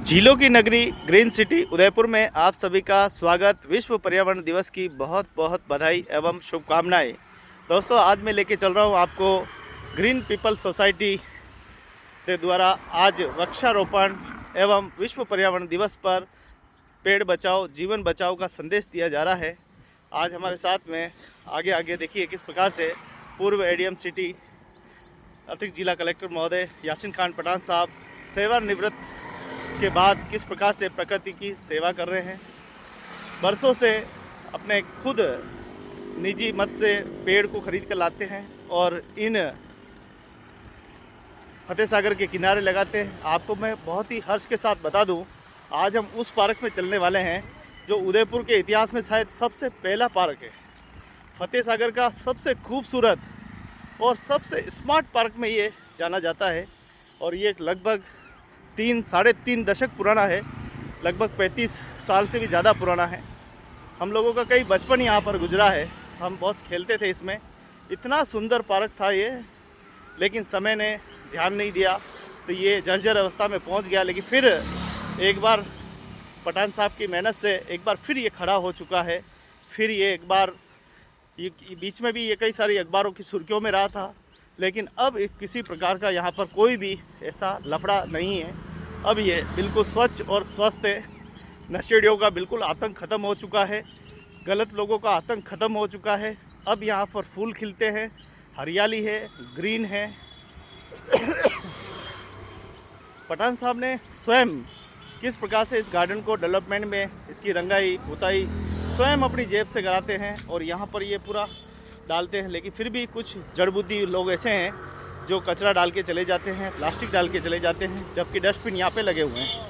झीलों की नगरी ग्रीन सिटी उदयपुर में आप सभी का स्वागत। विश्व पर्यावरण दिवस की बहुत बहुत बधाई एवं शुभकामनाएं। दोस्तों, आज मैं लेके चल रहा हूं आपको ग्रीन पीपल सोसाइटी के द्वारा आज वृक्षारोपण एवं विश्व पर्यावरण दिवस पर पेड़ बचाओ जीवन बचाओ का संदेश दिया जा रहा है। आज हमारे साथ में आगे आगे देखिए किस प्रकार से पूर्व एडीएम सिटी अतिरिक्त जिला कलेक्टर महोदय यासीन खान पठान साहब सेवानिवृत्त के बाद किस प्रकार से प्रकृति की सेवा कर रहे हैं। बरसों से अपने खुद निजी मत से पेड़ को खरीद कर लाते हैं और इन फतेह सागर के किनारे लगाते हैं। आपको मैं बहुत ही हर्ष के साथ बता दूं, आज हम उस पार्क में चलने वाले हैं जो उदयपुर के इतिहास में शायद सबसे पहला पार्क है। फतेह सागर का सबसे खूबसूरत और सबसे स्मार्ट पार्क में ये जाना जाता है और ये लगभग 3-3.5 दशक पुराना है, लगभग 35 साल से भी ज़्यादा पुराना है। हम लोगों का कई बचपन यहाँ पर गुजरा है, हम बहुत खेलते थे इसमें। इतना सुंदर पार्क था ये, लेकिन समय ने ध्यान नहीं दिया तो ये जर्जर अवस्था में पहुँच गया। लेकिन फिर एक बार पठान साहब की मेहनत से एक बार फिर ये खड़ा हो चुका है। फिर ये एक बार ये बीच में भी ये कई सारी अखबारों की सुर्खियों में रहा था, लेकिन अब किसी प्रकार का यहाँ पर कोई भी ऐसा लफड़ा नहीं है। अब ये बिल्कुल स्वच्छ और स्वस्थ है। नशेड़ियों का बिल्कुल आतंक ख़त्म हो चुका है, गलत लोगों का आतंक ख़त्म हो चुका है। अब यहाँ पर फूल खिलते हैं, हरियाली है, ग्रीन है। पठान साहब ने स्वयं किस प्रकार से इस गार्डन को डेवलपमेंट में इसकी रंगाई पुताई स्वयं अपनी जेब से कराते हैं और यहाँ पर ये पूरा डालते हैं। लेकिन फिर भी कुछ जड़बुद्धि लोग ऐसे हैं जो कचरा डाल के चले जाते हैं, प्लास्टिक डाल के चले जाते हैं, जबकि डस्टबिन यहाँ पे लगे हुए हैं।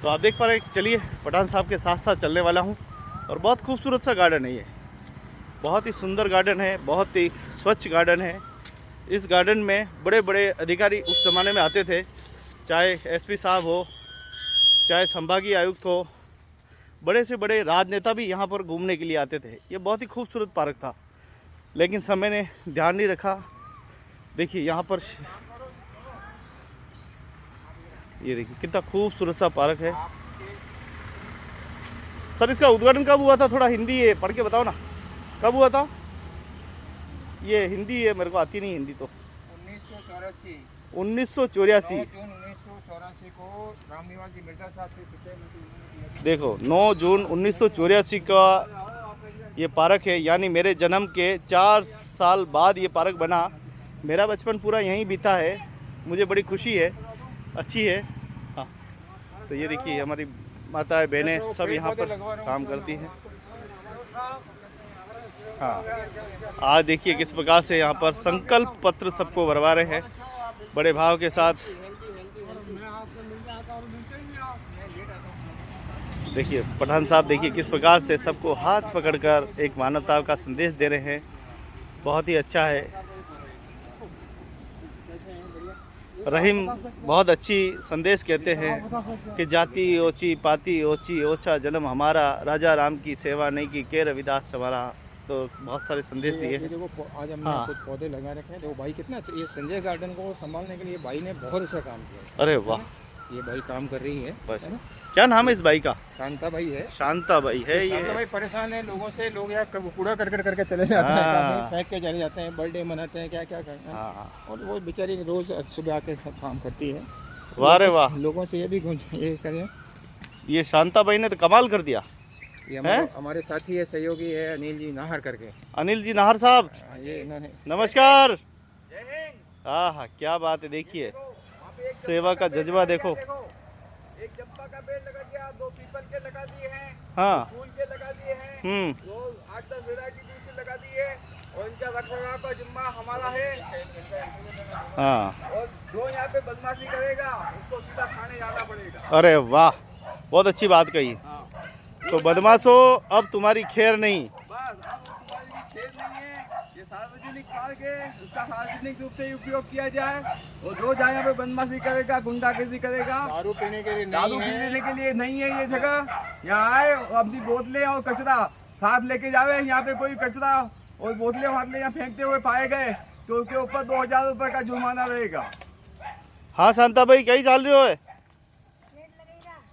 तो आप देख पा रहे हैं। चलिए, पठान साहब के साथ साथ चलने वाला हूँ और बहुत खूबसूरत सा गार्डन है ये, बहुत ही सुंदर गार्डन है, बहुत ही स्वच्छ गार्डन है। इस गार्डन में बड़े बड़े अधिकारी उस ज़माने में आते थे, चाहे एसपी साहब हो, चाहे संभागीय आयुक्त हो, बड़े से बड़े राजनेता भी यहाँ पर घूमने के लिए आते थे। ये बहुत ही खूबसूरत पार्क था, लेकिन समय ने ध्यान नहीं रखा। देखिए यहाँ पर, ये देखिए कितना खूबसूरत सा पार्क है। सर, इसका उद्घाटन कब हुआ था? थोड़ा हिंदी है, पढ़ के बताओ ना, कब हुआ था? ये हिंदी है, मेरे को आती नहीं हिंदी। तो 1984 को रामनिवास जी मिर्जा साहब के देखो 9 जून 1984 का ये पार्क है। यानी मेरे जन्म के 4 साल बाद ये पार्क बना। मेरा बचपन पूरा यहीं बीता है, मुझे बड़ी खुशी है, अच्छी है। हाँ, तो ये देखिए हमारी माताएं बहनें सब यहाँ पर काम करती हैं। हाँ, आज देखिए किस प्रकार से यहाँ पर संकल्प पत्र सबको भरवा रहे हैं बड़े भाव के साथ। देखिए पठान साहब, देखिए किस प्रकार से सबको हाथ पकड़कर एक मानवता का संदेश दे रहे हैं। बहुत ही अच्छा है। रहीम बहुत अच्छी संदेश कहते हैं कि जाति ओची पाती ओची ओछा जन्म हमारा, राजा राम की सेवा नहीं की के रविदास चमारा। तो बहुत सारे संदेश दिए हैं। देखो आज हमने कुछ पौधे लगा रखे हैं। देखो भाई कितना ये संजय गार्डन को संभालने के लिए भाई ने बहुत अच्छा काम किया। अरे वाह, ये भाई काम कर रही है बस। क्या नाम है इस भाई का? शांता भाई है। शांता भाई है। ये शांता भाई परेशान है लोगों से, लोग यहाँ कूड़ा करकट करके चले जाते हैं, फेंक के चले जाते हैं, बर्थडे मनाते हैं, क्या क्या करते हैं। और वो बेचारी रोज सुबह आके सब काम करती है। वाह रे वाह, लोगों से ये भी ये करें। ये शांता भाई ने तो कमाल कर दिया। ये हमारे साथी है, सहयोगी है, अनिल जी नाहर करके। अनिल जी नाहर साहब, ये इन्होंने नमस्कार। हाँ हाँ, क्या बात है। देखिए सेवा का जज्बा देखो। एक चंपा का पेड़ लगा दिया, 2 पीपल के लगा दिए हैं, हाँ, फूल के लगा दिए हैं, 8-10 वैरायटी दूसरी लगा दी है और इनका रखरखाव का जिम्मा हमारा है। हाँ, और जो यहाँ पे बदमाशी करेगा उसको सीधा खाने जाना पड़ेगा। अरे वाह, बहुत अच्छी बात कही। तो बदमाशो, अब तुम्हारी खैर नहीं। बस अब तुम्हारी खेल नहीं है, ये सार्वजनिक पार्क है, उसका सार्वजनिक रूप से उपयोग किया जाए। और जो जहाँ यहाँ पे बदमाशी करेगा, गुंडागर्दी करेगा, दारू पीने के लिए नहीं है ये जगह। यहाँ आए अपनी बोतलें और कचरा साथ लेके जावे। यहाँ पे कोई कचरा और बोतलें यहाँ फेंकते हुए पाए गए तो उसके ऊपर 2000 रुपये का जुर्माना रहेगा। हाँ शांता भाई कहीं चाल रहे हो है?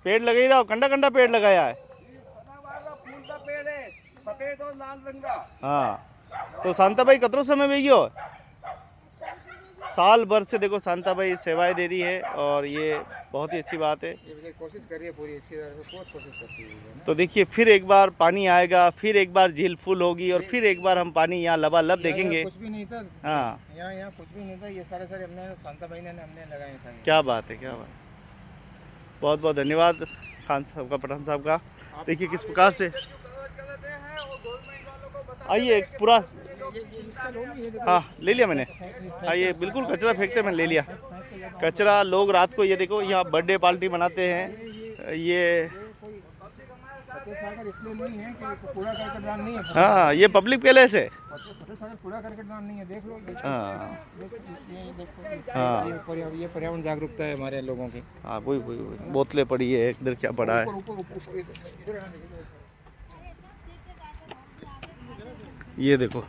पेड़ लगे ही रहा, कंडा कंडा पेड़ लगाया है। फूल का पेड़ है, सफेद और लाल रंग का। हाँ तो शांता भाई कतरो समय में हो? साल भर से देखो शांता भाई सेवाएं दे रही है और ये बहुत ही अच्छी बात है। ये कोशिश कर रही है पूरी, इसकी तरफ से बहुत कोशिश करती है। तो देखिए फिर एक बार पानी आएगा, फिर एक बार झील फुल होगी और फिर एक बार हम पानी यहाँ लबालब देखेंगे। कुछ भी नहीं था। हाँ यहाँ कुछ भी नहीं था, ये सारे हमने शांता भाई ने हमने लगाए थे। क्या बात है, क्या बात। बहुत बहुत धन्यवाद खान साहब का, पठान साहब का। देखिए किस प्रकार से आइए पूरा। हाँ ले लिया मैंने। हाँ ये बिल्कुल कचरा फेंकते मैंने ले लिया कचरा। लोग रात को ये देखो यहाँ बर्थडे पार्टी मनाते हैं। ये इसलिए नहीं है कि कूड़ा करकट दान नहीं है। हाँ ये पब्लिक पैलेस है। कूड़ा करकट दान नहीं है, देख लो। हाँ हाँ ये पर्यावरण जागरूकता है हमारे लोगों की। हाँ वही बोतलें पड़ी है, इधर क्या पड़ा है। ये देखो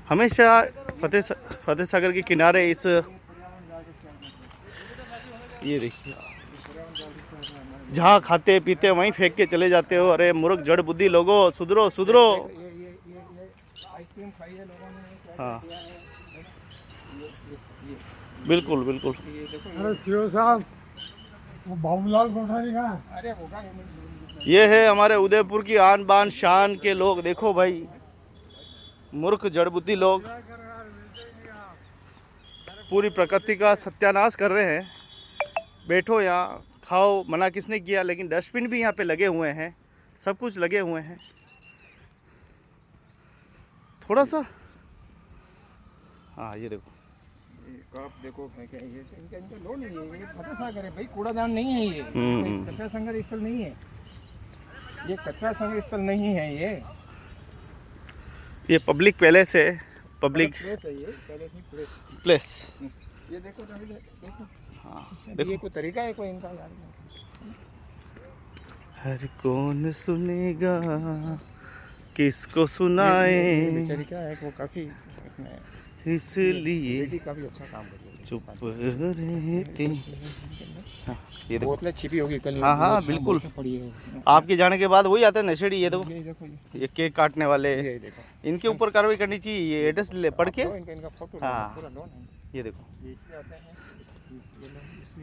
हमेशा फतेह सागर के किनारे इस, ये देखिए जहाँ खाते पीते वहीं फेंक के चले जाते हो। अरे मूर्ख जड़ बुद्धि लोगों, सुधरो सुधरो। हाँ बिल्कुल बिल्कुल। अरे सीओ साहब वो बाबूलाल कोठारी का। अरे ये है हमारे उदयपुर की आन बान शान के लोग। देखो भाई मूर्ख जड़ बुद्धि लोग पूरी प्रकृति का सत्यानाश कर रहे हैं। बैठो यहाँ खाओ, मना किसने किया। लेकिन डस्टबिन भी यहाँ पे लगे हुए हैं, सब कुछ लगे हुए हैं। थोड़ा सा हाँ ये देखो आप देखो इनका लोड नहीं है। ये फतेह सागर है भाई, कूड़ादान नहीं है ये। कचरा संग्रह स्थल नहीं है ये, कचरा संग्रह स्थल नहीं है ये पब्लिक पैलेस है, पब्लिक प्लेस है ये, प्लेस। ये देखो देखो। हाँ ये कोई तरीका है कोई इनका यार? हर कौन सुनेगा, किसको सुनाए। बेचारी क्या है वो काफी इसलिए बेटी काफी अच्छा काम कर रही है। चुप रहते। हाँ, ये देखो बोतलें छिपी होगी कल। हाँ हाँ बिल्कुल। पड़ी है आपके जाने के बाद वही आते हैं नशेड़ी। ये देखो ये देखो ये केक काटने वाले, ये देखो इनके ऊपर कार्रवाई करनी चाहिए। ये एड्रेस पढ़ के इनका फोटो हाँ। पूरा लोन है। ये देखो ये इसलिए आते हैं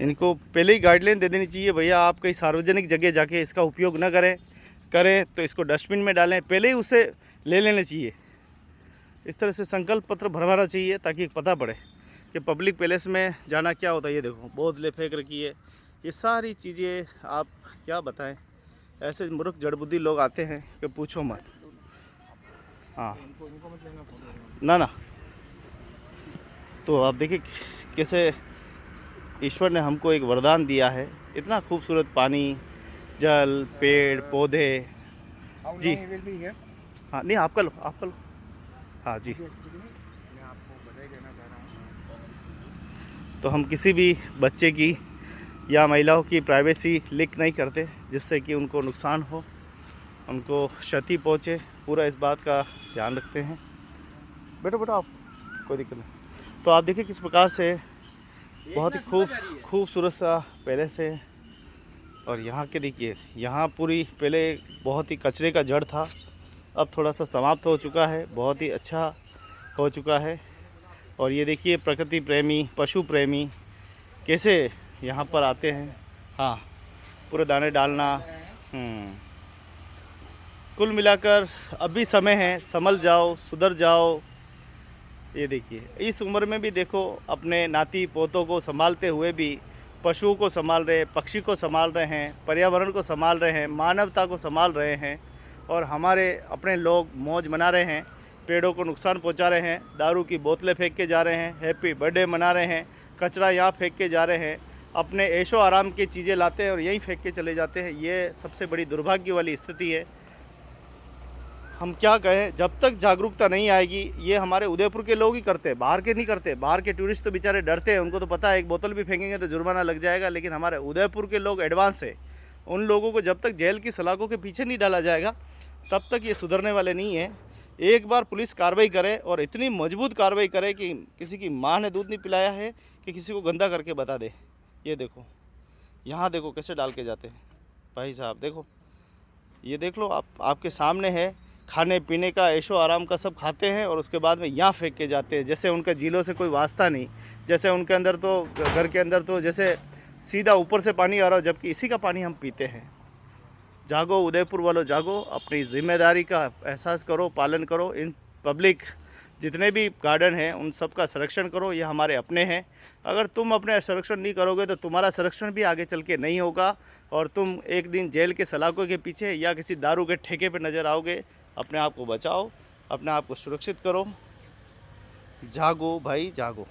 इनको पहले ही गाइडलाइन दे देनी चाहिए, भैया आप कहीं सार्वजनिक जगह जाके इसका उपयोग न करें तो इसको डस्टबिन में डालें। पहले ही उसे ले लेना चाहिए। इस तरह से संकल्प पत्र भरवाना चाहिए ताकि पता पड़े कि पब्लिक पैलेस में जाना क्या होता है। ये देखो बोतलें फेंक रखी है। ये सारी चीज़ें आप क्या बताएं, ऐसे मूर्ख जड़ बुद्धि लोग आते हैं कि पूछो मत। हाँ ना तो आप देखिए कैसे ईश्वर ने हमको एक वरदान दिया है। इतना खूबसूरत पानी, जल, पेड़ पौधे। जी हाँ नहीं आपका लो, आपका लो। हाँ जी तो हम किसी भी बच्चे की या महिलाओं की प्राइवेसी लीक नहीं करते जिससे कि उनको नुकसान हो, उनको क्षति पहुँचे। पूरा इस बात का ध्यान रखते हैं। बैठो आप, कोई दिक्कत नहीं। तो आप देखिए किस प्रकार से बहुत ही खूबसूरत सा पैलेस है। और यहाँ के देखिए, यहाँ पूरी पहले बहुत ही कचरे का जड़ था, अब थोड़ा सा समाप्त हो चुका है, बहुत ही अच्छा हो चुका है। और ये देखिए प्रकृति प्रेमी, पशु प्रेमी कैसे यहाँ पर आते हैं। हाँ पूरे दाने डालना। कुल मिलाकर अभी समय है, संभल जाओ, सुधर जाओ। ये देखिए इस उम्र में भी देखो अपने नाती पोतों को संभालते हुए भी पशुओं को संभाल रहे, पक्षी को संभाल रहे हैं, पर्यावरण को संभाल रहे हैं, मानवता को संभाल रहे हैं। और हमारे अपने लोग मौज मना रहे हैं, पेड़ों को नुकसान पहुंचा रहे हैं, दारू की बोतलें फेंक के जा रहे हैं, हैप्पी बर्थडे मना रहे हैं, कचरा यहाँ फेंक के जा रहे हैं, अपने ऐशो आराम की चीज़ें लाते हैं और यहीं फेंक के चले जाते हैं। ये सबसे बड़ी दुर्भाग्य वाली स्थिति है। हम क्या कहें, जब तक जागरूकता नहीं आएगी, ये हमारे उदयपुर के लोग ही करते हैं, बाहर के नहीं करते। बाहर के टूरिस्ट तो बेचारे डरते हैं, उनको तो पता है एक बोतल भी फेंकेंगे तो जुर्माना लग जाएगा। लेकिन हमारे उदयपुर के लोग एडवांस है। उन लोगों को जब तक जेल की सलाखों के पीछे नहीं डाला जाएगा तब तक ये सुधरने वाले नहीं है। एक बार पुलिस कार्रवाई करे और इतनी मजबूत कार्रवाई करे कि किसी की माँ ने दूध नहीं पिलाया है, कि किसी को गंदा करके बता दे। ये देखो, यहाँ देखो कैसे डाल के जाते हैं भाई साहब। देखो, ये देख लो आप, आपके सामने है। खाने पीने का, ऐशो आराम का सब खाते हैं और उसके बाद में यहाँ फेंक के जाते हैं, जैसे उनका झीलों से कोई वास्ता नहीं। जैसे उनके अंदर तो, घर के अंदर तो जैसे सीधा ऊपर से पानी आ रहा हो, जबकि इसी का पानी हम पीते हैं। जागो उदयपुर वालों, जागो, अपनी ज़िम्मेदारी का एहसास करो, पालन करो। इन पब्लिक जितने भी गार्डन हैं उन सब का संरक्षण करो, ये हमारे अपने हैं। अगर तुम अपने संरक्षण नहीं करोगे तो तुम्हारा संरक्षण भी आगे चल के नहीं होगा और तुम एक दिन जेल के सलाखों के पीछे या किसी दारू के ठेके पे नज़र आओगे। अपने आप को बचाओ, अपने आप को सुरक्षित करो। जागो भाई, जागो।